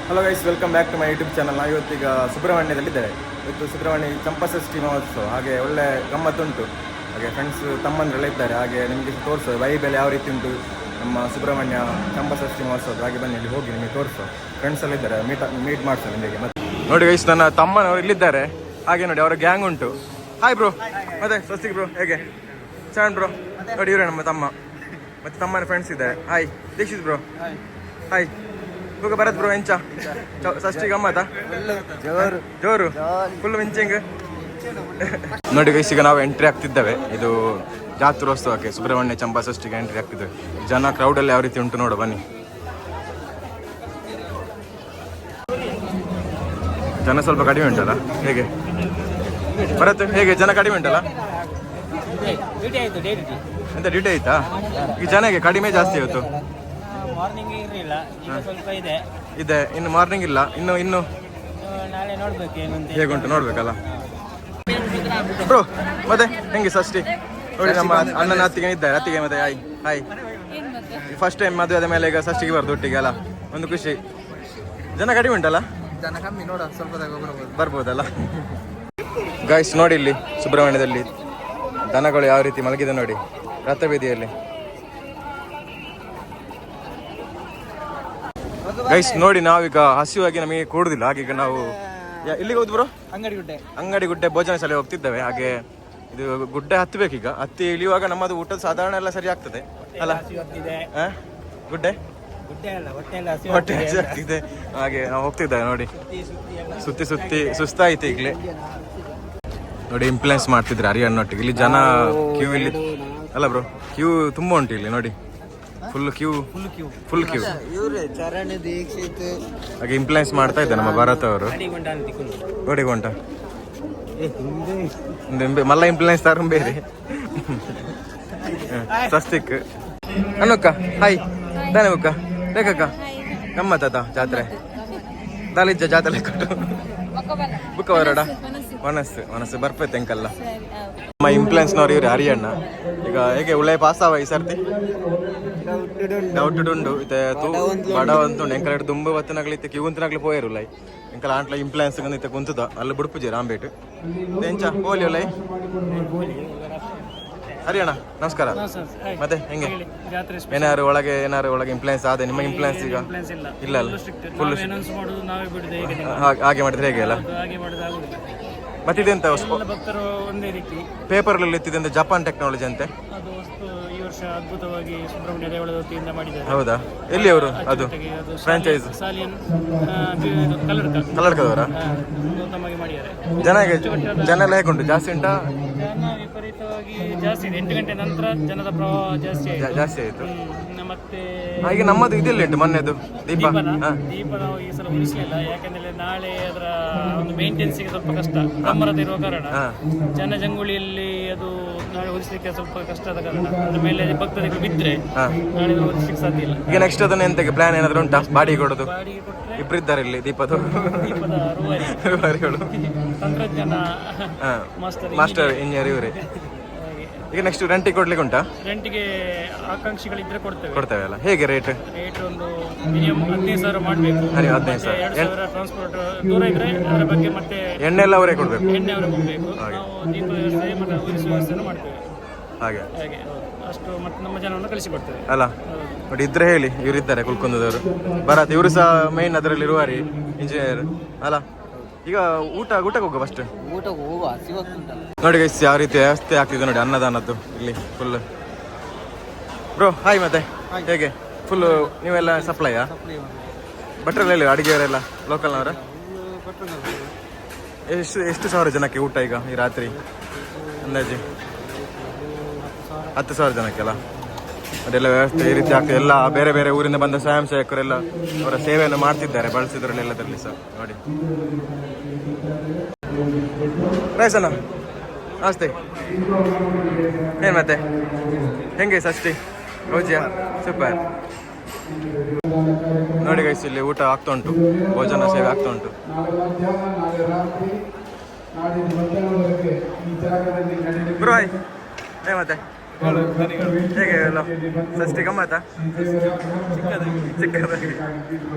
Hello guys, welcome back to my YouTube channel. ನಾವು ಇವತ್ತೀಗ ಸುಬ್ರಹ್ಮಣ್ಯದಲ್ಲಿದ್ದೇವೆ. ಇವತ್ತು ಸುಬ್ರಹ್ಮಣ್ಯ ಚಂಪಾಷಷ್ಠಿ ಮಹೋತ್ಸವ, ಹಾಗೆ ಒಳ್ಳೆ ಗಮ್ಮತ್ತುಂಟು. ಹಾಗೆ ಫ್ರೆಂಡ್ಸ್ ತಮ್ಮಂದರೆಲ್ಲ ಇದ್ದಾರೆ. ಹಾಗೆ ನಿಮಗೆ ತೋರಿಸೋ ವೈಬೆಲ್ಲ ಯಾವ ರೀತಿ ಉಂಟು ನಮ್ಮ ಸುಬ್ರಹ್ಮಣ್ಯ ಚಂಪಾಷಷ್ಠಿ ಮಹೋತ್ಸವದ. ಹಾಗೆ ಬನ್ನಿ ಇಲ್ಲಿ ಹೋಗಿ ನಿಮಗೆ ತೋರಿಸೋ. ಫ್ರೆಂಡ್ಸ್ ಎಲ್ಲ ಇದ್ದಾರೆ, ಮೀಟ್ ಮಾಡ್ತಾರೆ ನಿಮಗೆ. ಮತ್ತೆ ನೋಡಿ ಗೈಸ್, ನನ್ನ ತಮ್ಮನವರು ಇಲ್ಲಿದ್ದಾರೆ. ಹಾಗೆ ನೋಡಿ ಅವರ ಗ್ಯಾಂಗ್ ಉಂಟು. ಹಾಯ್ ಬ್ರೋ, ಮತ್ತೆ ಸ್ವಸ್ತಿಕ್ ಬ್ರೋ, ಹೇಗೆ ಚರಣ್ ಬ್ರೋ, ನೋಡಿ ಇವರೇ ನಮ್ಮ ತಮ್ಮ. ಮತ್ತೆ ತಮ್ಮನ ಫ್ರೆಂಡ್ಸ್ ಇದ್ದಾರೆ. ಹಾಯ್ ದೀಕ್ಷಿತ್ ಬ್ರೋ, ಹಾಯ್ ಇವಾಗ ಭರತ್ ಬ್ರೋ. ಎಂಚ ಷಷ್ಠಿ ಗಮ್ಮತ್ತ ಜೋರು ಫುಲ್ ಮಿಂಚಿಂಗ್. ನೋಡಿ ಗೈಸ್, ಈಗ ನಾವು ಎಂಟ್ರಿ ಆಗ್ತಿದ್ದೇವೆ. ಇದು ಜಾತ್ರೋತ್ಸವಕ್ಕೆ ಸುಬ್ರಹ್ಮಣ್ಯ ಚಂಪಾಷಷ್ಠಿಗೆ ಎಂಟ್ರಿ ಆಗ್ತಿದ್ದೇವೆ. ಜನ ಕ್ರೌಡಲ್ಲಿ ಯಾವ ರೀತಿ ಉಂಟು ನೋಡು, ಬನ್ನಿ. ಜನ ಸ್ವಲ್ಪ ಕಡಿಮೆ ಉಂಟಲ್ಲ, ಹೇಗೆ ಭರತ್, ಹೇಗೆ ಜನ ಕಡಿಮೆ ಉಂಟಲ್ಲ? ಎಂತ ಡ್ಯೂಟಿ ಆಯ್ತಾ? ಈಗ ಜನ ಹೇಗೆ ಕಡಿಮೆ ಜಾಸ್ತಿ ಇವತ್ತು? ಮಾರ್ನಿಂಗ್ ಇರಲಿಲ್ಲ, ಈಗ ಸ್ವಲ್ಪ ಇದೆ. ಇನ್ನು ಮಾರ್ನಿಂಗ್ ಇಲ್ಲ, ಇನ್ನು ನಾಳೆ ನೋಡ್ಬೇಕು ಏನಂತ. ಹೇಗುಂಟು ನೋಡ್ಬೇಕಲ್ಲ ಬ್ರೋ. ಮತ್ತೆ ಹೆಂಗೆ ಷಷ್ಠಿ? ನೋಡಿ ನಮ್ಮ ಅಣ್ಣನ ಅತ್ತಿಗೆ ಇದ್ದಾರೆ. ಅತ್ತಿಗೆ ಮತ್ತೆ ಹಾಯ್ ಹಾಯ್. ಫಸ್ಟ್ ಟೈಮ್ ಮದುವೆ ಆದ ಮೇಲೆ ಈಗ ಷಷ್ಠಿಗೆ ಬರ್ದು ಒಟ್ಟಿಗೆ ಅಲ್ಲ, ಒಂದು ಖುಷಿ. ಜನ ಕಡಿಮೆ ಉಂಟಲ್ಲ? ಜನ ಕಮ್ಮಿ, ನೋಡ ಸ್ವಲ್ಪ ಬರ್ಬೋದಲ್ಲ. ಗಾಯ್ಸ್ ನೋಡಿ, ಇಲ್ಲಿ ಸುಬ್ರಹ್ಮಣ್ಯದಲ್ಲಿ ದನಗಳು ಯಾವ ರೀತಿ ಮಲಗಿದೆ ನೋಡಿ, ರಥಬೀದಿಯಲ್ಲಿ. ಗೈಸ್ ನೋಡಿ, ನಾವೀಗ ಹಸಿವಾಗಿ ನಮಗೆ ಕೂಡುದಿಲ್ಲ. ಹಾಗೀಗ ನಾವು ಎಲ್ಲಿಗೆ ಹೋದ್ ಬ್ರೋ? ಅಂಗಡಿ ಗುಡ್ಡೆ ಭೋಜನ ಶಾಲೆ ಹೋಗ್ತಿದ್ದೇವೆ. ಹಾಗೆ ಇದು ಗುಡ್ಡೆ ಹತ್ತಬೇಕೀಗ. ಹತ್ತಿ ಇಳಿಯುವಾಗ ನಮ್ಮದು ಊಟದ ಸಾಧಾರಣ ಎಲ್ಲ ಸರಿ ಆಗ್ತದೆ ಅಲ್ಲ? ಗುಡ್ಡೆ ಹೊಟ್ಟೆ ಹಸಿ ಆಗ್ತಿದೆ. ಹಾಗೆ ನಾವು ಹೋಗ್ತಿದ್ದೇವೆ ನೋಡಿ, ಸುತ್ತಿ ಸುಸ್ತಾಯ್ತು ಈಗಲೇ. ನೋಡಿ ಇಂಪ್ಲುಯೆನ್ಸ್ ಮಾಡ್ತಿದ್ರೆ ಹರಿಯಣ್ಣೊಟ್ಟಿಗೆ. ಇಲ್ಲಿ ಜನ ಕ್ಯೂ, ಇಲ್ಲಿ ಅಲ್ಲ ಬ್ರೋ, ಕ್ಯೂ ತುಂಬ ಉಂಟು ಇಲ್ಲಿ ನೋಡಿ. Full queue. ಹಾಗೆ ಇಂಪ್ಲುಯೆನ್ಸ್ ಮಾಡ್ತಾ ಇದ್ದ ನಮ್ಮ ಭಾರತ ಅವರು. ಓಡಿಗೊಂಡ ಮಲ್ಲ ಇಂಪ್ಲುಯೆನ್ಸ್ ತಾರು ಬೇರೆ. ಸ್ವಸ್ತಿಕ್ ಅನ್ನಕ್ಕ ಹಾಯ್ ತಾನೆ ಮುಕ್ಕ ಬೇಕಕ್ಕ ಗಮ್ಮತ್ತ ಜಾತ್ರೆ ದಾಲಿಜ್ಜ ಜಾತ್ರೆ ಕೊಟ್ಟು ಬುಕ್ಕ ಹೊರಡ ಮನಸ್ಸು ಬರ್ಪೈತೆ ಅಂಕಲ್ಲ. ನಮ್ಮ ಇಂಪ್ಲುಯೆನ್ಸ್ನವ್ರು ಇವ್ರಿ ಹರಿಯಣ್ಣ. ಈಗ ಹೇಗೆ ಉಳ್ಳೆ ಪಾಸ್ ಆವ ಈ ಸರ್ತಿ? ಡೌಟ್ ಉಂಡು ಬಡ ಅಂತುಂಡು ಎಂಕಲ್ ತುಂಬ ಬತ್ತನಾಗ್ಲಿತ್ತೆ ಕಿವುಂತನಾಗ್ಲಿ ಪೋಯರುಲ್ಲ ಎಂಕಲ್ ಆಂಟ್ಲ ಇಂಪ್ಲುಯೆನ್ಸ್ ಗಂದಿತ್ತೆ ಕುಂತದ ಅಲ್ಲಿ ಬುಡ್ಪುಜಿ ರಾಂಬೇಟ್ ಎಂಚ ಹೋಲಿ ಒಲ್ಲ ಹರಿಯಣ್ಣ. ನಮಸ್ಕಾರ. ಮತ್ತೆ ಹೆಂಗೆ ಏನಾರು ಒಳಗೆ ಇಂಪ್ಲುಯೆನ್ಸ್ ಆದ? ನಿಮ್ಮ ಇಂಪ್ಲುಯೆನ್ಸ್ ಈಗ ಇಲ್ಲ ಅಲ್ಲ, ಫುಲ್ ಹಾಗೆ ಮಾಡಿದ್ರೆ ಹೇಗೆ ಅಲ್ಲ? ಮತ್ತಿದೆಂತ ಪೇಪರ್ ಅಲ್ಲಿ ಇತ್ತಿದೆ ಜಪಾನ್ ಟೆಕ್ನಾಲಜಿ ಅಂತೆ. ಅದ್ಭುತವಾಗಿ ಸುಬ್ರಹ್ಮಣ್ಯ ದೇವಳದ ವತಿಯಿಂದ ಮಾಡಿದ್ದಾರೆ. ಹೌದಾ? ಎಲ್ಲಿ ಅವರು? ಅದು ಫ್ರಾಂಚೈಸ್ ಕಲ್ಲಡ್ಕದವರ ಜನ ಎಲ್ಲ ಹೇಗುಂಟು? ಜಾಸ್ತಿ ಉಂಟಾ? ಜನ ವಿಪರೀತವಾಗಿ ಜಾಸ್ತಿ ಇದೆ. 8 ಗಂಟೆ ನಂತರ ಜನದ ಪ್ರವಾಹ ಜಾಸ್ತಿ ಆಯಿತು. ಮತ್ತೆ ಈಗ ನಮ್ಮದು ಇದೆಲ್ಲ ಉಂಟು ಮೊನ್ನೆದು ದೀಪ ನಾವು ಈ ಸಲ ಉಳಿಸಲಿಲ್ಲ. ಯಾಕಂದ್ರೆ ನಾಳೆ ಅದರ ಒಂದು ಮೇಂಟೆನೆನ್ಸ್ಗೆ ಸ್ವಲ್ಪ ಕಷ್ಟ, ಗಮ್ಮರತೆ ಇರುವ ಕಾರಣ ಜನಜಂಗುಳಿಯಲ್ಲಿ ಅದು ನಾಳೆ ಉಳಿಸಲಿಕ್ಕೆ ಸ್ವಲ್ಪ ಕಷ್ಟದ ಕಾರಣ. ಅದ್ರ ಮೇಲೆ ಭಕ್ತರಿಗೆ ಬಿದ್ದರೆ ನಾಳೆ ಉಳಿಸಲಿಕ್ಕೆ ಸಾಧ್ಯ ಇಲ್ಲ. ಈಗ ನೆಕ್ಸ್ಟ್ ಅದನ್ನ ಎಂತಕ್ಕೆ ಪ್ಲಾನ್ ಏನಾದ್ರು ಉಂಟಾ? ಬಾಡಿಗೆ ಕೊಡೋದು? ಇಬ್ಬರಿದ್ದಾರೆ ಇಲ್ಲಿ ದೀಪದ ರೂವಾರಿಗಳು, ತಂತ್ರಜ್ಞಾನ ಮಾಸ್ಟರ್ ಇಂಜಿನಿಯರ್ ಇವರೇ. ಈಗ ನೆಕ್ಸ್ಟ್ ರೆಂಟಿಗೆ ಕೊಡ್ಲಿಕ್ಕೆ ಉಂಟಾ? ರೆಂಟಿಗೆ ಆಕಾಂಕ್ಷಿಗಳಿದ್ರೆ ಕೊಡ್ತೇವೆ ಅಲ್ಲ? ಹೇಗೆ ರೇಟ್ ಒಂದು ಮಿನಿಮಮ್ 15,000 ಮಾಡಬೇಕು. 15,000 ಟ್ರಾನ್ಸ್ಪೋರ್ಟ್ ದೂರ ಇದ್ರೆ ಅದರ ಬಗ್ಗೆ ಮತ್ತೆ ಎಣ್ಣೆ ಎಲ್ಲ ಅವರೇ ಕೊಡಬೇಕು. ಎಣ್ಣೆ ಅವರೇ ಕೊಡಬೇಕು. ನಾವು ದೀಪ ವ್ಯವಸ್ಥೆ ಮತ್ತು ಉರಿಸುವ ವ್ಯವಸ್ಥೆಯನ್ನು ಮಾಡ್ತೇವೆ. ಹಾಗೆ ಅಷ್ಟು ಮತ್ತೆ ನಮ್ಮ ಜನವನ್ನು ಕಳಿಸಿಕೊಡ್ತೇವೆ ಅಲ್ಲ? ನೋಡಿ ಇದ್ರೆ ಹೇಳಿ, ಇವರಿದ್ದಾರೆ ಕುಲ್ಕುಂದದವರು ಭರತ್, ಇವರು ಸಹ ಮೈನ್ ಅದರಲ್ಲಿ ಇರುವಾರಿ ಇಂಜಿನಿಯರ್ ಅಲ್ಲ? ಈಗ ಊಟಕ್ಕೆ ಹೋಗುವ ಫಸ್ಟ್. ನೋಡಿ ಗೈಸ್ ಯಾವ ರೀತಿ ವ್ಯವಸ್ಥೆ ಆಗ್ತಿದೆ ನೋಡಿ ಅನ್ನದಾನದ್ದು ಇಲ್ಲಿ ಫುಲ್. Bro hi. ಮತ್ತೆ ಹೇಗೆ ಫುಲ್ ನೀವೆಲ್ಲ ಸಪ್ಲೈಯಾ? ಭಟ್ರಲ್ಲಿ ಅಡಿಗೆಯವರೆಲ್ಲ ಲೋಕಲ್ನವರ? ಎಷ್ಟು ಸಾವಿರ ಜನಕ್ಕೆ ಊಟ ಈಗ ಈ ರಾತ್ರಿ ಅಂದಾಜು? 10,000 ಜನಕ್ಕೆಲ್ಲ ಅದೆಲ್ಲ ವ್ಯವಸ್ಥೆ ಈ ರೀತಿ ಆಗ್ತದೆ. ಎಲ್ಲ ಬೇರೆ ಬೇರೆ ಊರಿಂದ ಬಂದ ಸ್ವಯಂ ಸೇವಕರೆಲ್ಲ ಅವರ ಸೇವೆಯನ್ನು ಮಾಡ್ತಿದ್ದಾರೆ, ಬಳಸಿದ್ರಲ್ಲಿ ಎಲ್ಲದರಲ್ಲಿ ಸಹ ನೋಡಿ. ರೈಸಣ್ಣ ನಮಸ್ತೆ. ಏನು ಮತ್ತೆ ಹೆಂಗೆ ಷಷ್ಠಿ ರೋಜಿಯಾ? ಸೂಪರ್. ನೋಡಿ ಗೈಸ್, ಇಲ್ಲಿ ಊಟ ಆಗ್ತಾ ಉಂಟು, ಭೋಜನ ಸೇವೆ ಆಗ್ತಾ ಉಂಟು. Bro hi. ಮತ್ತೆ ಹೇಗೆ? ಷಷ್ಠಿ ಗಮ್ಮತ್ತ? ಚಿಕ್ಕದಾಗಿ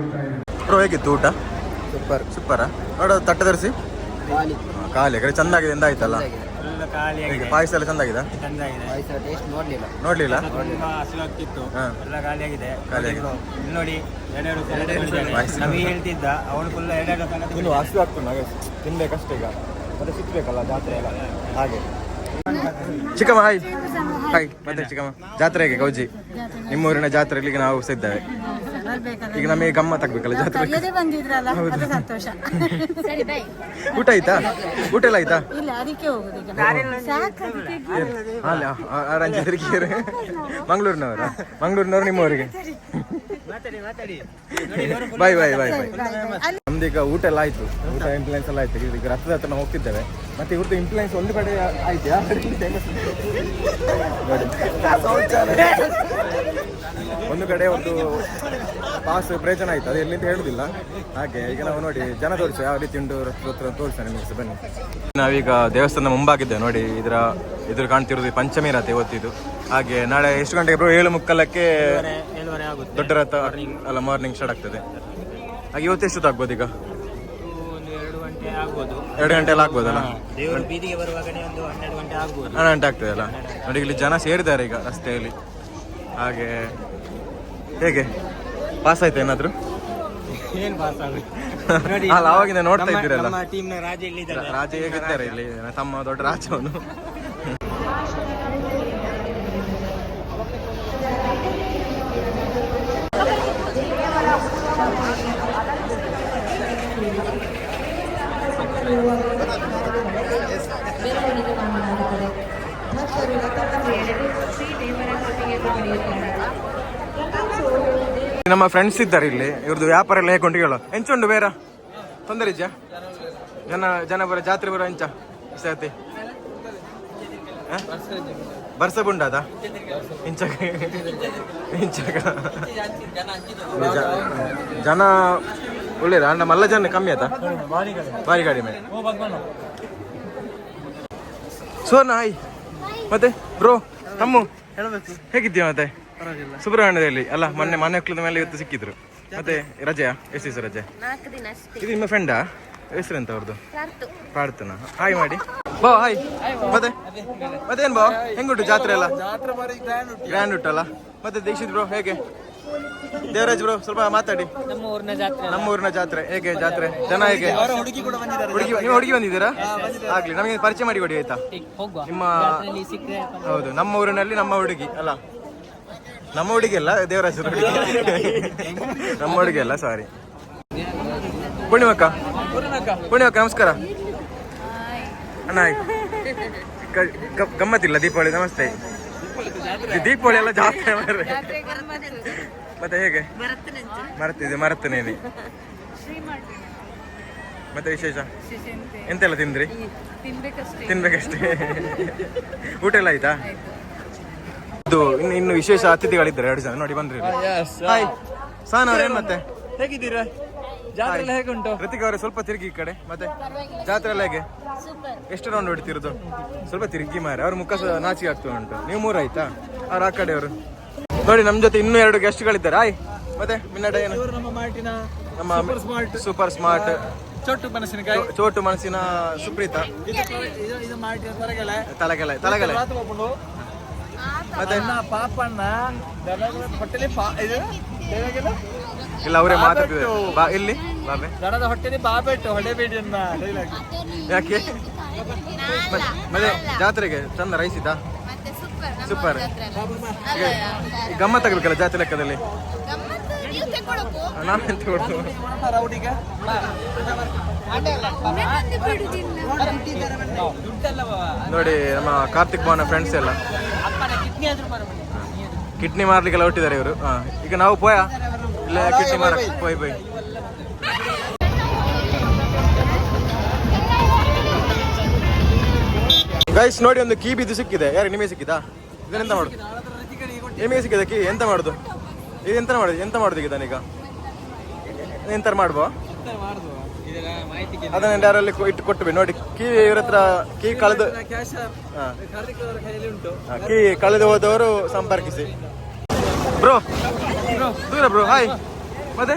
ಬ್ರೋ ಹೇಗಿತ್ತು ಊಟ? ಸೂಪರಾ? ನೋಡೋ ತಟ್ಟೆ ತರಿಸಿ ಖಾಲಿ ಕಡೆ ಚೆಂದಾಗಿದೆ ಎಂದ ಆಯ್ತಲ್ಲ. ಹೇಗೆ ಪಾಯಸ ಎಲ್ಲ ಚೆಂದಾಗಿದೆ? ನೋಡ್ಲಿಲ್ಲ ನೋಡಿ ಹೇಳ್ತಿದ್ದ ಅವನು ಫುಲ್ ಇನ್ನು ಹಸಿವು ಆಗ್ತದೆ ನನಗೆ, ತಿನ್ಬೇಕಷ್ಟೇ ಈಗ, ಮತ್ತೆ ಸಿಕ್ಬೇಕಲ್ಲ ಜಾತ್ರೆ ಎಲ್ಲ ಹಾಗೆ. ಚಿಕ್ಕಮ್ಮ ಹಾಯ್. ಹಾಯ್. ಮತ್ತೆ ಚಿಕ್ಕಮ್ಮ ಜಾತ್ರೆ ಹೇಗೆ ಗೌಜಿ? ನಿಮ್ಮೂರಿನ ಜಾತ್ರೆಯಲ್ಲಿ ಈಗ ನಾವು ಇದ್ದೇವೆ. ಈಗ ನಮಗೆ ಗಮ್ಮತ್ ಆಗ್ಬೇಕಲ್ಲ ಜಾತ್ರೆ. ಊಟ ಆಯ್ತಾ? ಊಟ ಎಲ್ಲ ಆಯ್ತಾ? ಅಲ್ಲ ಮಂಗಳೂರಿನವರು ನಿಮ್ಮವರಿಗೆ ಬಾಯ್ ಬಾಯ್ ಬಾಯ್ ಬಾಯ್. ನಮ್ದೀಗ ಊಟ ಎಲ್ಲ ಆಯ್ತು, ಊಟ ಇಂಪ್ಲೂಯೆನ್ಸ್ ಎಲ್ಲ ಆಯ್ತು. ಈಗ ರಥದ ಹತ್ರ ನಾವು ಹೋಗ್ತಿದ್ದೇವೆ. ಮತ್ತೆ ಇವ್ರದ್ದು ಇಂಪ್ಲೂಯೆನ್ಸ್ ಒಂದು ಕಡೆ ಆಯ್ತು, ಯಾವ ಕಡೆ ಒಂದು ಕಡೆ ಒಂದು ಪಾಸ್ ಪ್ರಯೋಜನ ಆಯ್ತು, ಅದು ಎಲ್ಲಿಂದ ಹೇಳುದಿಲ್ಲ. ಹಾಗೆ ಈಗ ನಾವು ನೋಡಿ ಜನ ತೋರಿಸು ಯಾವ ರೀತಿ ಉಂಟು ತೋರಿಸ್ತಾನೆ ನಿಮಗೆ. ಬನ್ನಿ, ನಾವೀಗ ದೇವಸ್ಥಾನದ ಮುಂಭಾಗಿದ್ದೇವೆ ನೋಡಿ. ಇದ್ರ ಕಾಣ್ತಿರೋದು ಪಂಚಮಿ ರಥ ಇವತ್ತಿದು. ಹಾಗೆ ನಾಳೆ ಎಷ್ಟು ಗಂಟೆಗೆ ಬ್ರೋ? 7:30ಕ್ಕೆ ದೊಡ್ಡ ರಥ ಅಲ್ಲ, ಮಾರ್ನಿಂಗ್ ಸ್ಟಾರ್ಟ್ ಆಗ್ತದೆ. ಹಾಗೆ ಇವತ್ತು ಎಷ್ಟೊತ್ತು ಆಗ್ಬೋದು? ಈಗ 2 ಗಂಟೆ ಎಲ್ಲ ಆಗ್ಬೋದಲ್ಲ? ಬೀದಿಗೆ ಬರುವಾಗನೇ ಒಂದು 12 ಗಂಟೆ ಆಗ್ಬೋದು. 12 ಗಂಟೆ ಆಗ್ತದೆ ಅಲ್ಲ ನೋಡಿ. ಇಲ್ಲಿ ಜನ ಸೇರಿದ್ದಾರೆ ಈಗ ರಸ್ತೆಯಲ್ಲಿ. ಹಾಗೆ ಹೇಗೆ ಪಾಸ್ ಆಯ್ತು ಏನಾದ್ರು? ಏನ್ ಪಾಸ್ ಆಗುತ್ತೆ ಅಲ್ಲ, ಅವಾಗಿಂದ ನೋಡ್ತಾ ಇದ್ದೀರಲ್ಲ. ಟೀಮ್ನ ರಾಜ ಇಲ್ಲಿದ್ದಾರೆ. ರಾಜ ಹೇಗಿದ್ದಾರೆ ಇಲ್ಲಿ, ತಮ್ಮ ದೊಡ್ಡ ರಾಜವನು. ನಮ್ಮ ಫ್ರೆಂಡ್ಸ್ ಇದ್ದಾರೆ ಇಲ್ಲಿ. ಇವ್ರದ್ದು ವ್ಯಾಪಾರ ಎಲ್ಲ ಹೇಗೊಂಡು ಕೇಳೋ ಎಂಚುಂಡು ಬೇರೆ ತೊಂದರೆ ಇಜ್ಜ ಜನ ಬರ ಜಾತ್ರೆ ಬರೋ ಎಂಚ ಸತಿ ಬರ್ಸ ಬುಂಡಾದ ಇಂಚ ಜನ ಒಳ್ಳೇದ ಅಣ್ಣ ಮಲ್ಲ ಜನ ಕಮ್ಮಿ ಆಯ್ತಾ? ಬಾರಿ ಗಾಡಿ ಮೇಲೆ ಸೋನ ಹಾಯ್. ಮತ್ತೆ ಬ್ರೋ ತಮ್ಮು ಹೇಗಿದ್ದೀಯ? ಮತ್ತೆ ಸುಬ್ರಹ್ಮಣ್ಯದಲ್ಲಿ ಅಲ್ಲ, ಮೊನ್ನೆ ಮನೆ ಮಕ್ಕಳ ಮೇಲೆ ಇವತ್ತು ಸಿಕ್ಕಿದ್ರು. ಮತ್ತೆ ರಜೆಯಾ? ಎಷ್ಟು ದಿವಸ ರಜೆ? ಇದು ನಿಮ್ಮ ಫ್ರೆಂಡಾ? ಹೆಸರೆಂತ ಅವ್ರದ್ದು? ಪ್ರಾರ್ಥನಾ. ಹಾಯ್ ಮಾಡಿ ಬಾ. ಹಾಯ್. ಮತ್ತೇನ್ ಬಾ, ಹೆಂಗುಂಟು ಜಾತ್ರೆ ಎಲ್ಲ? ಗ್ರ್ಯಾಂಡ್ ಉಂಟಲ್ಲ. ಮತ್ತೆ ದೀಕ್ಷಿತ್ ಬ್ರೋ ಹೇಗೆ? ದೇವರಾಜ್ ಬ್ರೋ ಸ್ವಲ್ಪ ಮಾತಾಡಿ. ನಮ್ಮ ಊರಿನ ಜಾತ್ರೆ ಹೇಗೆ? ಜಾತ್ರೆ ಜನ ಹೇಗೆ? ನೀವು ಹುಡುಗಿ ಬಂದಿದ್ದೀರಾ? ಆಗ್ಲಿ, ನಮಗೆ ಪರಿಚಯ ಮಾಡಿ ಕೊಡಿ ಆಯ್ತಾ? ನಿಮ್ಮ ಹೌದು, ನಮ್ಮ ಊರಿನಲ್ಲಿ ನಮ್ಮ ಹುಡುಗಿ ಅಲ್ಲ, ನಮ್ಮ ಹುಡುಗಿ ಅಲ್ಲ, ದೇವರಾಜ್ ಹುಡುಗಿ. ನಮ್ಮ ಹುಡುಗಿ ಅಲ್ಲ, ಸಾರಿ. ಪೂರ್ಣಿಮಕ್ಕ ನಮಸ್ಕಾರ ಅಣ್ಣ. ಗಮ್ಮತ್ತಿಲ್ಲ ದೀಪಾವಳಿ? ನಮಸ್ತೆ. ದೀಪಾವಳಿ ಎಲ್ಲ ಜಾತ್ರೆ ಮತ್ತೆ ಹೇಗೆ ಮರತ್ತನೇನೆ. ಮತ್ತೆ ವಿಶೇಷ ಎಂತೆಲ್ಲ ತಿಂದ್ರಿ? ತಿನ್ಬೇಕಷ್ಟೇ. ಊಟ ಎಲ್ಲ ಆಯ್ತಾ? ಇದು ಇನ್ನು ವಿಶೇಷ ಅತಿಥಿಗಳಿದ್ದಾರೆ 2 ಜನ ನೋಡಿ ಬಂದ್ರಿ. ಹಾಯ್ ಸಾನ್ ಅವ್ರೇನ್ ಮತ್ತೆ ಹೇಗಿದ್ದೀರಾ? ಜಾತ್ರೆ ಎಲ್ಲ ಹೇಗುಂಟು? ಋತಿಕ್ ಅವರೇ ಸ್ವಲ್ಪ ತಿರುಗಿ ಈ ಕಡೆ. ಮತ್ತೆ ಜಾತ್ರೆ ಎಲ್ಲ ಹೇಗೆ? ಎಷ್ಟು ರೌಂಡ್ ಹೊಡಿತಿರೋದು? ಸ್ವಲ್ಪ ತಿರುಗಿ ಮಾರೆ, ಅವ್ರ ಮುಖ ನಾಚಿಕೆ ಆಗ್ತಾ ಉಂಟು. ನೀವು 3 ಆಯ್ತಾ? ಅವ್ರು ಆ ಕಡೆಯವರು ನೋಡಿ. ನಮ್ ಜೊತೆ ಇನ್ನೂ 2 ಗೆಸ್ಟ್ಗಳಿದ್ದಾರೆ. ಹಾಯ್. ಮತ್ತೆ ಮಿನ್ನಡ ಏನು? ನಮ್ಮ ಸೂಪರ್ ಸ್ಮಾರ್ಟ್ ಚೋಟು ಮನಸ್ಸಿನ ಸುಪ್ರೀತಾ. ತಲೆಗೆಲೆ ಮತ್ತೆ ಇಲ್ಲ, ಅವರೇ ಮಾತಾಡ್ತಿದ್ದಾರೆ. ಇಲ್ಲಿ ದನದ ಹೊಟ್ಟೆಲಿ ಬಾಬೆಟ್ಟು ಹೊಡೆಬೇಡಿ ಅನ್ನ ಯಾಕೆ? ಮತ್ತೆ ಜಾತ್ರೆಗೆ ಚಂದ ರೈಸ್ ಇದ್ದ? ಸೂಪರ್. ಗಮ್ಮತ್ ಆಗ್ಬೇಕಲ್ಲ ಜಾತ್ರೆ ಲೆಕ್ಕದಲ್ಲಿ. ನಾನೆಂತ ಕೊಡ್ತು ನೋಡಿ. ನಮ್ಮ ಕಾರ್ತಿಕ್ ಭವನ ಫ್ರೆಂಡ್ಸ್ ಎಲ್ಲ ಕಿಡ್ನಿ ಮಾರ್ಲಿಕ್ಕೆಲ್ಲ ಹೊಟ್ಟಿದ್ದಾರೆ ಇವರು. ಈಗ ನಾವು ಪೋಯ ಇಲ್ಲ ಕಿಡ್ನಿ ಮಾರ ಪೋಯ್. ಗೈಸ್ ನೋಡಿ, ಒಂದು ಕೀ ಬಿದ್ದು ಸಿಕ್ಕಿದೆ. ಯಾರು ನಿಮಗೆ ಸಿಕ್ಕಿದಾ? ಇದನ್ನೆಂತ ಮಾಡುದು? ನಿಮಗೆ ಸಿಕ್ಕಿದೆ ಕೀ, ಎಂತ ಮಾಡುದು? ಇದು ಎಂತ ಮಾಡುದು ಈಗ? ನಾನೀಗ ಎಂತ ಮಾಡ್ಬೋ? ಅದನ್ನ ಯಾರಲ್ಲಿ ಇಟ್ಟು ಕೊಟ್ಟು ನೋಡಿ. ಕೀ ಇವ್ರ ಹತ್ರ ಕೀ ಕಳೆದು ಹೋದವರು ಸಂಪರ್ಕಿಸಿ. ಬ್ರೋ ದೂರ ಬ್ರೋ. ಹಾಯ್. ಮತ್ತೆ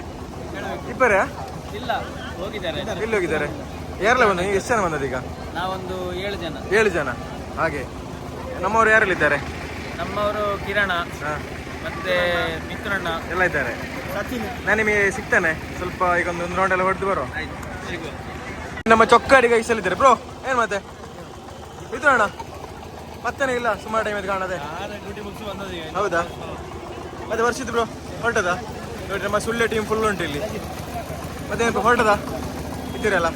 ಇಬ್ಬರೇ ಇಲ್ಲ, ಹೋಗಿದ್ದಾರೆ. ಎಲ್ಲಿ ಹೋಗಿದ್ದಾರೆ? ಯಾರೆಲ್ಲ ಬಂದ? ನೀವು ಎಷ್ಟು ಜನ ಬಂದದ್ದು ಈಗ? ನಾವೊಂದು 7 ಜನ. 7 ಜನ. ಹಾಗೆ ನಮ್ಮವರು ಯಾರೆಲ್ಲಿದ್ದಾರೆ? ನಮ್ಮವರು ಕಿರಣ ಹಾಂ, ಮತ್ತೆ ಮಿತ್ರಣ್ಣ ಎಲ್ಲ ಇದ್ದಾರೆ. ನಾನು ನಿಮಗೆ ಸಿಗ್ತಾನೆ ಸ್ವಲ್ಪ, ಈಗ ಒಂದು ರೌಂಡ್ ಎಲ್ಲ ಹೊಡೆದು ಬರೋ. ನಮ್ಮ ಚೊಕ್ಕಾಡಿಗ ಇಸಲಿದ್ದಾರೆ ಬ್ರೋ. ಏನು ಮತ್ತೆ ಇದು ಅಣ್ಣ ಮತ್ತೇನೇ ಇಲ್ಲ, ಸುಮಾರು ಟೈಮ್ ಅದು ಕಾಣದೆ. ಹೌದಾ? ಮತ್ತೆ ವರ್ಷಿದ್ ಬ್ರೋ ಹೊರಟದ ನೋಡಿ, ನಮ್ಮ ಸುಳ್ಳೆ ಟೀಮ್ ಫುಲ್ ಉಂಟು ಇಲ್ಲಿ. ಮತ್ತೆ ಹೊರಟದ ಇದ್ದೀರಲ್ಲ.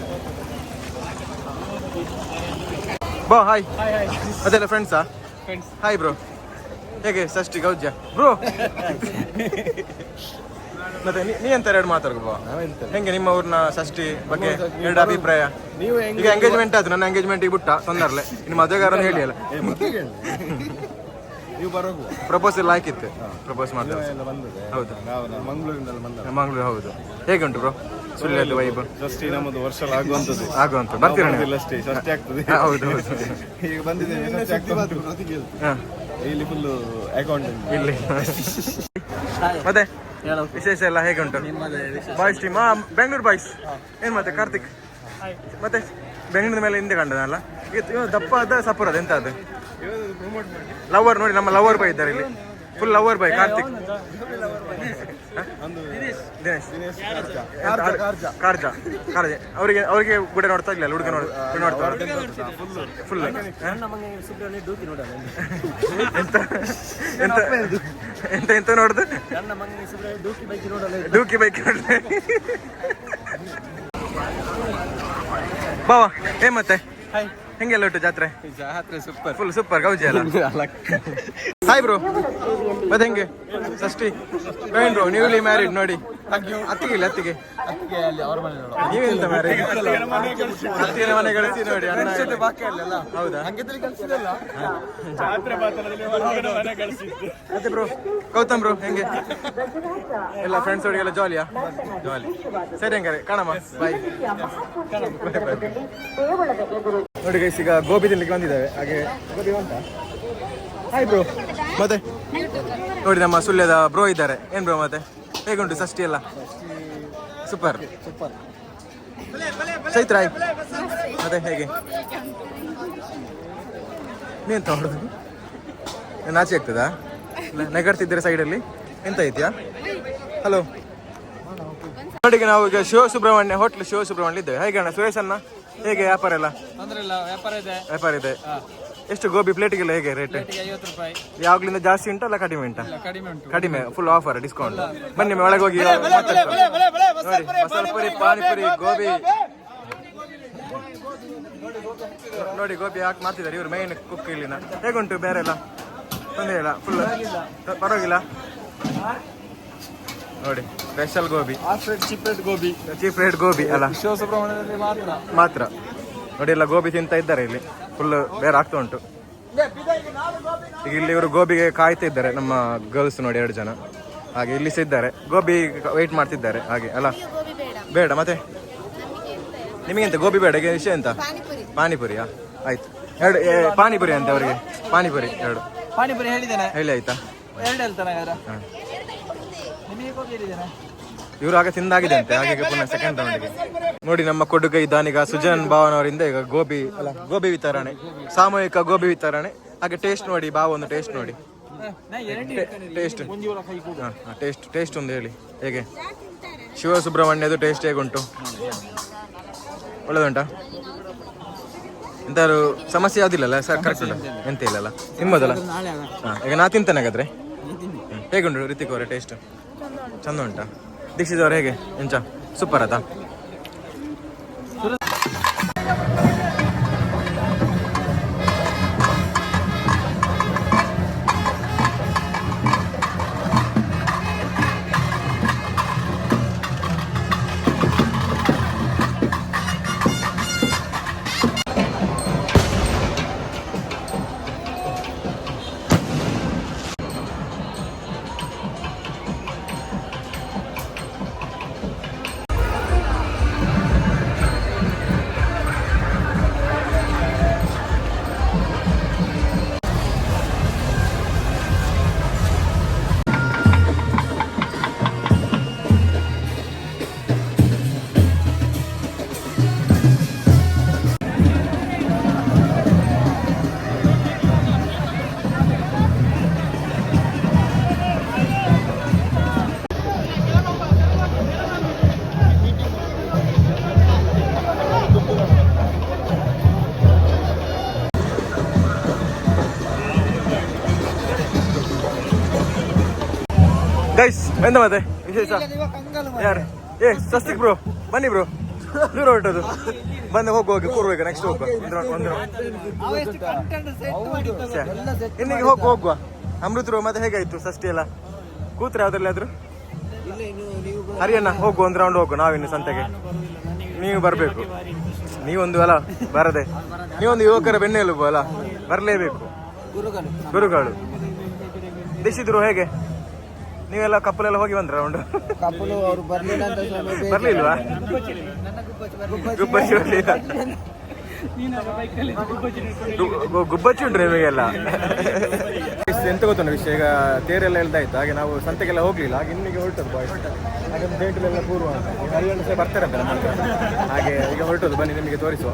ಬಾ ಹಾಯ್. ಅದೆಲ್ಲ ಫ್ರೆಂಡ್ಸಾ? Hi bro. ಹೇಗೆ ಷಷ್ಠಿ ಗೌಜ್ಯ ಬ್ರೋ? ಮತ್ತೆ ನೀ ಎಂತ ಎರಡು ಮಾತಾಡ್ಕೋ. ಹೆಂಗೆ ನಿಮ್ಮ ಊರಿನ ಷಷ್ಠಿ ಬಗ್ಗೆ ಎರಡು ಅಭಿಪ್ರಾಯ? ಈಗ ಎಂಗೇಜ್ಮೆಂಟ್ ಆಯ್ತು, ನನ್ನ ಎಂಗೇಜ್ಮೆಂಟ್ ಬಿಟ್ಟ ತೊಂದರ್ಲೆ. ಇನ್ನು ಮದುವೆಗಾರನ್ನು ಹೇಳಿ ಅಲ್ಲ, ನೀವು ಬರೋದು ಪ್ರಪೋಸಲ್ ಹಾಕಿತ್ತು, ಪ್ರಪೋಸ್ ಮಾಡ್ತಾರೆ. ಹೌದು, ಮಂಗಳೂರು. ಹೌದು. ಹೇಗೆ ಉಂಟು ಬ್ರೋ ಸುಳ್ಳು ವೈಬ್? ಷಷ್ಠಿ ನಮ್ಮದು ವರ್ಷ ಆಗುವಂಥದ್ದು. ಬರ್ತೀರಾ? ಅಷ್ಟೇ ಷಷ್ಠಿ ಆಗ್ತದೆ. ಹೌದು ಹೌದು. ಈಗ ಬಂದಿದ್ದೇವೆ. ಇಲ್ಲಿ ಫುಲ್ ಅಕೌಂಟ್ ಇಲ್ಲಿ. ಮತ್ತೆ ವಿಶೇಷ ಎಲ್ಲ ಹೇಗೆ ಉಂಟು? Boys team Bengaluru boys. ಏನ್ ಮತ್ತೆ ಕಾರ್ತಿಕ್ ಮತ್ತೆ ಬೆಂಗಳೂರು ಮೇಲೆ ಹಿಂದೆ ಕಂಡದಲ್ಲ, ದಪ್ಪ ಅದ ಸಪುರದ ಎಂತ ಅದು ಲವರ್ ನೋಡಿ, ನಮ್ಮ ಲವರ್ ಬಾಯ್ ಇದ್ದಾರೆ ಇಲ್ಲಿ, full lover boy Karthik. Dinesh ಕಾರ್ಜ ಅವರಿಗೆ ಗುಡ ನೋಡ್ತಾ ಇಲ್ಲ, ಹುಡುಗ ನೋಡ್ತಾರೆ ಫುಲ್. ಎಂತ ಎಂತ ನೋಡುದು? ಡೂಕಿ ಬೈಕ್ ನೋಡ್ದೆ. ಬಾವಾ ಏನ್ ಮತ್ತೆ ಹೆಂಗೆಲ್ಲ ಉಂಟು ಜಾತ್ರೆ? ಸೂಪರ್, ಫುಲ್ ಸೂಪರ್ ಗೌಜಿ ಅಲ್ಲ. Hi bro. ಮತ್ತೆ ಹೆಂಗೆ ಷಷ್ಠಿ? ಬ್ರೋ ನ್ಯೂಲಿ ಮ್ಯಾರಿಡ್ ನೋಡಿ. ಅತ್ತಿಗೆ ನೀವೆಂತ ಮ್ಯಾರೇಜ್? ಅತ್ತಿಗೆ ಮನೆ ಗಳಿಸಿ ನೋಡಿ ಅಣ್ಣ. ಹೌದಾ? ಮತ್ತೆ ಬ್ರೋ ಗೌತಮ್ ಬ್ರೋ ಹೆಂಗೆ ಎಲ್ಲ ಫ್ರೆಂಡ್ಸ್ ಒಳಗೆಲ್ಲ ಜಾಲಿಯಾ? ಜಾಲಿ. ಸರಿ ಹಂಗಾರೆ ಕಾಣಮ್ಮ, ಬಾಯ್. ನೋಡಿ ಗೈಸ್, ಈಗ ಗೋಬಿ ತಿನ್ಲಿಕ್ಕೆ ಬಂದಿದ್ದೇವೆ. ಹಾಗೆ ಗೋಬಿ ಉಂಟಾ? Hi bro. ಮತ್ತೆ ನೋಡಿ ನಮ್ಮ ಸುಳ್ಯದ ಬ್ರೋ ಇದ್ದಾರೆ. ಏನ್ ಬ್ರೋ ಮತ್ತೆ ಹೇಗುಂಟು ಷಷ್ಠಿ ಎಲ್ಲ? ಸೂಪರ್ ಚೈತ್ರ. ಮತ್ತೆ ಹೇಗೆ ನೀಂತ ಹೊಡೆದು ನಾಚಿ ಆಗ್ತದಾ? ನೆಗಡ್ತಿದ್ದೀರಾ ಸೈಡಲ್ಲಿ? ಎಂತ ಐತಿಯಾ? ಹಲೋ ನೋಡಿ, ನಾವು ಈಗ ಶಿವಸುಬ್ರಹ್ಮಣ್ಯ ಹೋಟ್ಲ್ ಶಿವಸುಬ್ರಹ್ಮಣ್ಯ ಇದ್ದೇವೆ. ಹೇಗೆ ಅಣ್ಣ ಸುರೇಶ್ ಅಣ್ಣ, ಹೇಗೆ ವ್ಯಾಪಾರ ಎಲ್ಲ? ವ್ಯಾಪಾರ ಇದೆ. ಎಷ್ಟು ಗೋಬಿ ಪ್ಲೇಟಿಗೆಲ್ಲ ಹೇಗೆ ರೇಟ್? 50 ರೂಪಾಯಿ. ಯಾವಾಗ್ಲಿಂದ ಜಾಸ್ತಿ ಉಂಟಾ ಅಲ್ಲ ಕಡಿಮೆ ಉಂಟಾ? ಕಡಿಮೆ, ಫುಲ್ ಆಫರ್, ಡಿಸ್ಕೌಂಟ್. ಬನ್ನಿ ಒಳಗೆ ಹೋಗಿ ನೋಡಿ, ಮಸಾಲ ಪುರಿ, ಪಾನಿಪುರಿ, ಗೋಬಿ ನೋಡಿ. ಗೋಬಿ ಹಾಕಿ ಮಾಡ್ತಿದ್ದಾರೆ ಇವರು, ಮೈನ್ ಕುಕ್ ಇಲ್ಲಿನ. ಹೇಗುಂಟು ಬೇರೆ ಎಲ್ಲ? ತೊಂದರೆ ಇಲ್ಲ, ಫುಲ್ ಪರವಾಗಿಲ್ಲ ನೋಡಿ. Special gobi, cheap rate gobi ಅಲ್ಲ, ಶಿವಸುಬ್ರಹ್ಮಣ್ಯದಲ್ಲಿ ಮಾತ್ರ ನೋಡಿ. ಎಲ್ಲ ಗೋಬಿ ತಿಂತ ಇದ್ದಾರೆ ಇಲ್ಲಿ, ಫುಲ್ ಬೇರೆ ಆಗ್ತಾ ಉಂಟು. ಈಗ ಇಲ್ಲಿ ಇವರು ಗೋಬಿಗೆ ಕಾಯ್ತಾ ಇದ್ದಾರೆ, ನಮ್ಮ ಗರ್ಲ್ಸ್ ನೋಡಿ 2 ಜನ. ಹಾಗೆ ಇಲ್ಲಿ ಸಹ ಇದ್ದಾರೆ, ಗೋಬಿ ವೇಟ್ ಮಾಡ್ತಿದ್ದಾರೆ. ಹಾಗೆ ಅಲ್ಲ, ಬೇಡ ಮತ್ತೆ ನಿಮಗೆಂತ ಗೋಬಿ ಬೇಡ? ಈಗ ವಿಷಯ ಎಂತ? ಪಾನಿಪುರಿಯಾ? ಆಯ್ತು, 2 ಪಾನಿಪುರಿ ಅಂತ ಅವರಿಗೆ. ಪಾನಿಪುರಿ 2 ಪಾನಿಪುರಿ ಹೇಳಿದ್ದೇನೆ, ಹೇಳಿ ಆಯ್ತಾ? 2 ಹೇಳ್ತಾನೆ. ಇವರು ಆಗ ತಿಂದಾಗಿದೆ ಅಂತೆ, ಹಾಗೆ ಪುನಃ ಸೆಕೆಂಡ್ ರೌಂಡ್ಗೆ. ನೋಡಿ ನಮ್ಮ ಕೊಡುಗೆ ಇದ್ದಾನೀಗ ಸುಜನ್ ಭಾವನ್ ಅವರಿಂದ ಈಗ ಗೋಬಿ ವಿತರಣೆ, ಸಾಮೂಹಿಕ ಗೋಬಿ ವಿತರಣೆ. ಹಾಗೆ ಟೇಸ್ಟ್ ನೋಡಿ, ಒಂದು ಟೇಸ್ಟ್ ನೋಡಿ. ಟೇಸ್ಟ್ ಒಂದು ಹೇಳಿ ಹೇಗೆ? ಶಿವಸುಬ್ರಹ್ಮಣ್ಯದು ಟೇಸ್ಟ್ ಹೇಗುಂಟು? ಒಳ್ಳೆದುಂಟಾ? ಎಂತಾದ್ರು ಸಮಸ್ಯೆ ಯಾವುದಿಲ್ಲಲ್ಲ ಸರ್? ಕರೆಕ್ಟ್ ಉಂಟು, ಎಂತ ಇಲ್ಲಲ್ಲ ನಿಮ್ಮದಲ್ಲ? ಹಾಂ, ಈಗ ನಾ ತಿಂತಾನೆ ಹಾಗಾದ್ರೆ. ಹೇಗುಂಟು ರಿತಿಕ್ ಅವರ ಟೇಸ್ಟ್? ಚಂದ ಉಂಟಾ? ದೀಕ್ಷಿತ್ ಅವ್ರು ಹೇಗೆ ಎಂಚ ಸೂಪರ್ ಆತಾ? ಗೈಸ್ ಎಂತ ಮತ್ತೆ ವಿಶೇಷ ಯಾರು ಸಸ್ತಿಕ್ ಬ್ರೋ ಬನ್ನಿ ಬ್ರೋ ದೂರ ಹೊರಟದು ಬಂದು ಹೋಗಿ ಕೂರ್ಬೇಕು ನೆಕ್ಸ್ಟ್ ಹೋಗುವ ಒಂದು ಇನ್ನಿಗೆ ಹೋಗುವ ಅಮೃತರು ಮತ್ತೆ ಹೇಗಾಯ್ತು ಷಷ್ಠಿ ಎಲ್ಲ ಕೂತ್ರೆ ಯಾವ್ದ್ರಲ್ಲಿ ಆದ್ರು ಹರಿಯಣ್ಣ ಹೋಗು ಒಂದು ರೌಂಡ್ ಹೋಗು ನಾವಿನ್ನು ಸಂತೆಗೆ ನೀವು ಬರಬೇಕು ನೀವೊಂದು ಅಲ್ಲ ಬರದೆ ನೀವೊಂದು ಯುವಕರ ಬೆನ್ನೆಲುಬು ಅಲ್ಲ ಬರಲೇಬೇಕು ಗುರುಗಳು ದಿಶಿದ್ರು ಹೇಗೆ ನೀವೆಲ್ಲ ಕಪ್ಪಲೆಲ್ಲ ಹೋಗಿ ಬಂದ್ರ ರೌಂಡ್ ಬರ್ಲಿಲ್ವಾ ಗುಬ್ಬಚ್ಚಿ ಬರ್ಲಿಲ್ಲ ಗುಬ್ಬಚ್ಚಿ ಉಂಟ್ರಿ ನಿಮಗೆಲ್ಲ ಎಂತ ಗೊತ್ತುಂಟು ವಿಷಯ ಈಗ ತೇರೆಲ್ಲ ಎಲ್ದಾಯ್ತು ಹಾಗೆ ನಾವು ಸಂತೆಗೆಲ್ಲ ಹೋಗ್ಲಿಲ್ಲ ಹಾಗೆ ಇನ್ನಿಗೆ ಹೊರಟದ್ದು ಬಾಯ್ಸ್ ಹಾಗೆ ಡೇಟಲ್ಲೆಲ್ಲ ಪೂರ್ವ ಅಂತ ಹರಿಯಣ್ಣ ಸಹ ಬರ್ತಾರಂತೆ ನಮ್ಮ ಹತ್ರ ಹಾಗೆ ಈಗ ಹೊರಟದ್ದು ಬನ್ನಿ ನಿಮಗೆ ತೋರಿಸುವ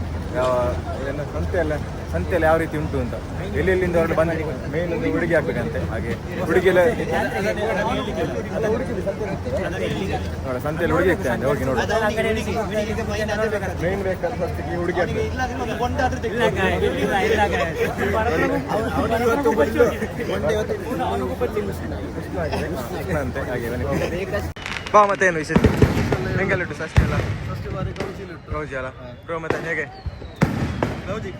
ಸಂತೆಯಲ್ಲಿ ಯಾವ ರೀತಿ ಉಂಟು ಅಂತ ಎಲ್ಲಿಂದ ಹೊರಟು ಬಂದು ಮೇನ್ ಒಂದು ಹುಡುಗಿ ಹಾಕ್ಬೇಕಂತೆ ಹಾಗೆ ಹುಡುಗಿಯೆಲ್ಲ ನೋಡ ಸಂತೆಯಲ್ಲಿ ಹುಡುಗಿ ಹಾಕ್ತೇನೆ ಹೋಗಿ ನೋಡಿ ಮೇನ್ ಬೇಕಾದ ಫಸ್ಟಿಗೆ ಹುಡುಗಿ ಹಾಕ್ಬೇಕು ಅಂತೆ ಹಾಗೆ ಬಾ ಮತ್ತೇನು ವಿಶೇಷ ಹೆಂಗೆಲ್ಲುಂಟು ಷಷ್ಠಿ ಎಲ್ಲ ಗೌಜಿ ಅಲ್ಲ ಬ್ರೋ ಮತ್ತೆ ಹೇಗೆ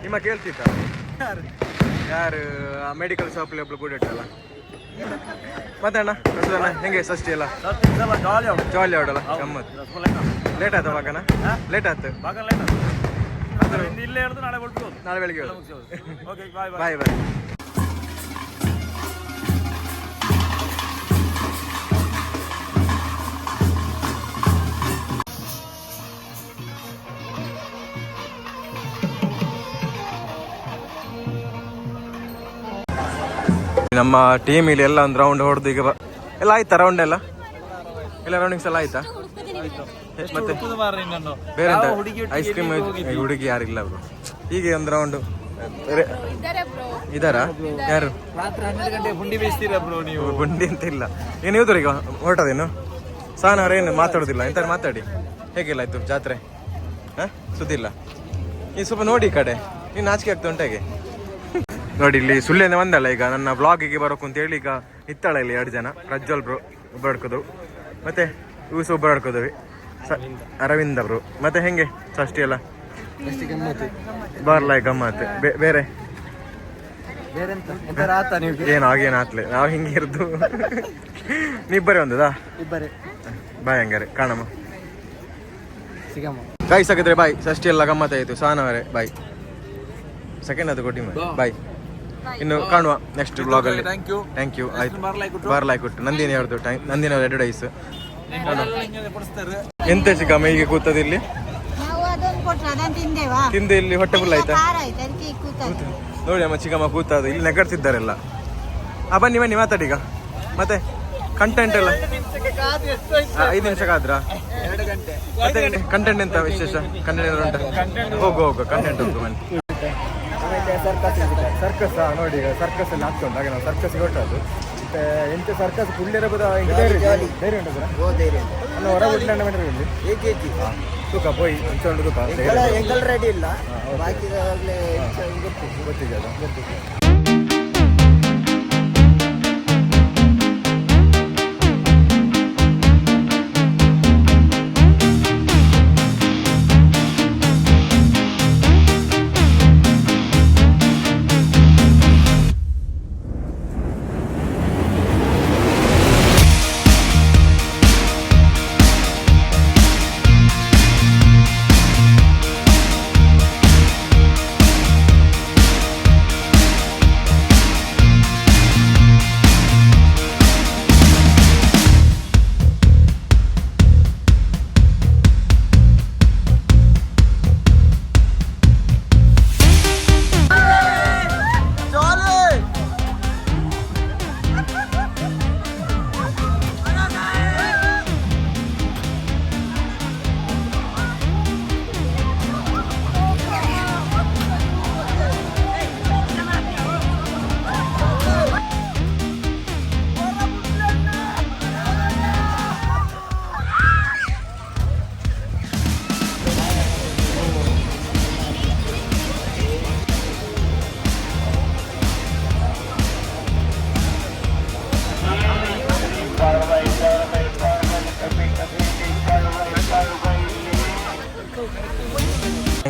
ನಿಮ್ಮ ಕೇಳ್ತಿದ್ದ ಯಾರು ಮೆಡಿಕಲ್ ಶಾಪಲ್ಲಿ ಒಬ್ಳು ಕೂಡ ಇಟ್ಟಲ್ಲ ಮತ್ತೆ ಅಣ್ಣ ಪ್ರಸನ್ನ ಹೆಂಗೆ ಷಷ್ಠಿ ಎಲ್ಲ ಜಾಲಿ ಆಡಲ್ಲ ಗಮ್ಮತ್ ಲೇಟ್ ಆಯ್ತು ಮಗನ ಲೇಟ್ ಆಯ್ತು ನಾಳೆ ಬೆಳಿಗ್ಗೆ ಬಾಯ್ ಬಾಯ್ ನಮ್ಮ ಟೀಮ್ ಇಲ್ಲಿ ಎಲ್ಲ ಒಂದು ರೌಂಡ್ ಹೊಡೆದು ಈಗ ಎಲ್ಲ ಆಯ್ತಾ ರೌಂಡ್ ಎಲ್ಲ ರೌಂಡಿಂಗ್ಸ್ ಎಲ್ಲ ಆಯ್ತಾ ಮತ್ತೆ ಬೇರೆ ಐಸ್ ಕ್ರೀಮ್ ಹುಡುಗಿ ಯಾರಿಲ್ಲ ಅವರು ಹೀಗೆ ಒಂದು ರೌಂಡ್ ಇದಾರಾ ಯಾರು ಬುಂಡಿ ಬೇಯಿಸ್ತೀರಾ ಬ್ರೋ ನೀವು ಬುಂಡಿ ಅಂತ ಇಲ್ಲ ಏನು ಇವ್ರು ಈಗ ಹೊರಟದೇನು ಸಾನ ಅವ್ರೇನು ಮಾತಾಡೋದಿಲ್ಲ ಎಂತ ಮಾತಾಡಿ ಹೇಗಿಲ್ಲ ಆಯ್ತು ಜಾತ್ರೆ ಹಾಂ ಸುದ್ದಿ ಇಲ್ಲ ಈ ಸ್ವಲ್ಪ ನೋಡಿ ಈ ಕಡೆ ನೀನು ನಾಚಿಕೆ ಆಗ್ತಾ ಉಂಟ ಹೇಗೆ ನೋಡಿ ಇಲ್ಲಿ ಸುಳ್ಳಿಂದ ಬಂದಲ್ಲ ಈಗ ನನ್ನ ಬ್ಲಾಗಿಗೆ ಬರೋಕು ಅಂತ ಹೇಳಿ ಈಗ ಇತ್ತಾಳ ಇಲ್ಲಿ 2 ಜನ ಪ್ರಜ್ವಲ್ ಬ್ರೋ ಒಬ್ಬ ಹಿಡ್ಕೋದು ಮತ್ತೆ ಇವ್ಸು ಒಬ್ಬರು ಹಿಡ್ಕೋದವಿ ಅರವಿಂದ್ ಅವರು ಮತ್ತೆ ಹೆಂಗೆ ಷಷ್ಠಿ ಎಲ್ಲ ಬರ್ಲಾಯ್ ಗಮ್ಮತ್ ಬೇರೆ ಏನು ಆಗೇನು ಆತ್ಲೆ ನಾವು ಹಿಂಗೆ ಇರ್ದು ನೀಬ್ಬರೇ ಒಂದದಾ ಬಾಯ್ ಹಂಗಾರೆ ಕಾಣಮ್ಮ ಬಾಯ್ ಸಾಕಿದ್ರೆ ಬಾಯ್ ಷಷ್ಠಿ ಎಲ್ಲ ಗಮ್ಮತ್ ಆಯಿತು ಸಾನವರೇ ಬಾಯ್ ಸೆಕೆಂಡ್ ಅದು ಕೊಟ್ಟಿ ಬಾಯ್ ಇನ್ನು ಕಾಣುವ ನೆಕ್ಸ್ಟ್ ಬ್ಲಾಗ್ ಅಲ್ಲಿ ಥ್ಯಾಂಕ್ ಯು ಆಯ್ತು ಬಾರ್ಲಾಯ್ ಕೊಟ್ಟು ನಂದಿನಿ ಅವ್ರದ್ದು ನಂದಿನಿ ಅವ್ರ ಅಡ್ವರ್ಟೈಸ್ ಎಂತ ಚಿಕ್ಕಮ್ಮ ಹೀಗೆ ಕೂತದ ಇಲ್ಲಿ ತಿಂದೆ ಇಲ್ಲಿ ಹೊಟ್ಟೆ ಫುಲ್ ಆಯ್ತಾ ನೋಡಿ ಅಮ್ಮ ಚಿಕ್ಕಮ್ಮ ಕೂತದ ಇಲ್ಲಿ ನೆಗಡ್ತಿದ್ದಾರೆಲ್ಲ ಬನ್ನಿ ಬನ್ನಿ ಮಾತಾಡಿ ಈಗ ಮತ್ತೆ ಕಂಟೆಂಟ್ ಎಲ್ಲ 5 ನಿಮಿಷ ಕಾದ್ರಾ ಮತ್ತೆ ಕಂಟೆಂಟ್ ಎಂತ ವಿಶೇಷ ಕಂಟೆಂಟ್ ಉಂಟು ಹೋಗು ಕಂಟೆಂಟ್ ಉಂಟು ಬನ್ನಿ ಸರ್ಕಸ್ ನೋಡಿ ಈಗ ಸರ್ಕಸ್ ಅಲ್ಲಿ ಆಗ್ತಾ ಉಂಟು ಹಾಗೆ ನಾವು ಸರ್ಕಸ್ಗೆ ಹೊರಟದ್ದು ಮತ್ತೆ ಎಂತ ಸರ್ಕಸ್ ಪುಳ್ಳಿರ ಧೈರ್ಯ ಉಂಟು ಅಲ್ಲ ಹೊರ ಬಿಟ್ಟು ಇಲ್ಲಿ ತೂಕ ಪೋಯಿ ಇಂಚೊಂಡು ತೂಕ ರೆಡಿ ಇಲ್ಲ ಗೊತ್ತಿದೆ ಅದು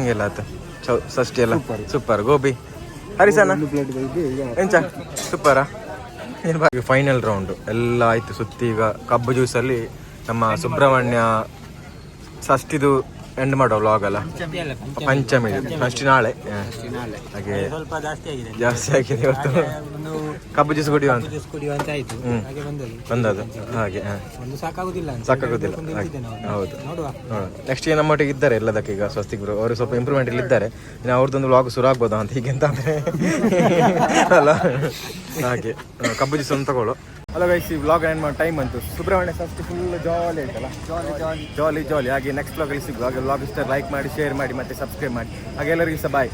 ಹಂಗೆಲ್ಲ ಆತ ಷಷ್ಠಿ ಎಲ್ಲ ಸೂಪರ್ ಗೋಬಿ ಹರಿಸನ ಎಂಚ ಸೂಪರಾ ಏನು ಬಾಗಿ ಫೈನಲ್ ರೌಂಡು ಎಲ್ಲ ಆಯಿತು ಸುತ್ತಿ. ಈಗ ಕಬ್ಬು ಜ್ಯೂಸಲ್ಲಿ ನಮ್ಮ ಸುಬ್ರಹ್ಮಣ್ಯ ಷಷ್ಠಿದು ಎಂಡ್ ಮಾಡೋ ವ್ಲಾಗ್ ಅಲ್ಲ, ಪಂಚಮಿ ಷಷ್ಠಿ ನಾಳೆ. ಹಾಗೆ ಸ್ವಲ್ಪ ಜಾಸ್ತಿ ಆಗಿದೆ ಇವತ್ತು. ಕಬ್ಬು ಜ್ಯೂಸ್ ಕುಡಿಯುವ ಅಂತ ಕುಡಿಯುವಂತ ಆಯ್ತು. ಹಾಗೆ ಬಂದದ್ದು ಹಾಗೆ ಒಂದು ಸಾಕಾಗುದಿಲ್ಲ ಹೌದು. ನೆಕ್ಸ್ಟ್ ನಮ್ಮೊಟ್ಟಿಗೆ ಇದ್ದಾರೆ ಎಲ್ಲದಕ್ಕೆ ಈಗ ಸ್ವಸ್ತಿಕ್ ಬ್ರೋ ಅವರು ಸ್ವಲ್ಪ ಇಂಪ್ರೂವ್ಮೆಂಟ್ ಇಲ್ಲಿ ಇದ್ದಾರೆ. ಇನ್ನು ಅವ್ರದ್ದೊಂದು ವ್ಲಾಗ್ ಶುರು ಆಗ್ಬೋದಾ ಅಂತ ಹೀಗೆ ಅಂತ ಅಂದರೆ ಅಲ್ಲ. ಹಾಗೆ ಕಬ್ಬು ಜ್ಯೂಸ್ ಒಂದು ತಗೊಳ್ಳೋ. ಅಲ್ಲ ಗೈಸ್, ಈ ವ್ಲಾಗ್ ಎಂಡ್ ಮಾಡೋ ಟೈಮ್ ಅಂತು. ಸುಬ್ರಹ್ಮಣ್ಯ ಷಷ್ಠಿ ಫುಲ್ ಜಾಲಿ ಆಯ್ತಲ್ಲ, ಜಾಲಿ. ಹಾಗೆ ನೆಕ್ಸ್ಟ್ ವ್ಲಾಗಲ್ಲಿ ಸಿಗುವ. ಹಾಗೆ ವ್ಲಾಗ್ ಇಷ್ಟ ಲೈಕ್ ಮಾಡಿ, ಶೇರ್ ಮಾಡಿ, ಮತ್ತೆ ಸಬ್ಸ್ಕ್ರೈಬ್ ಮಾಡಿ. ಹಾಗೆ ಎಲ್ಲರಿಗೂ ಸಹ ಬಾಯ್.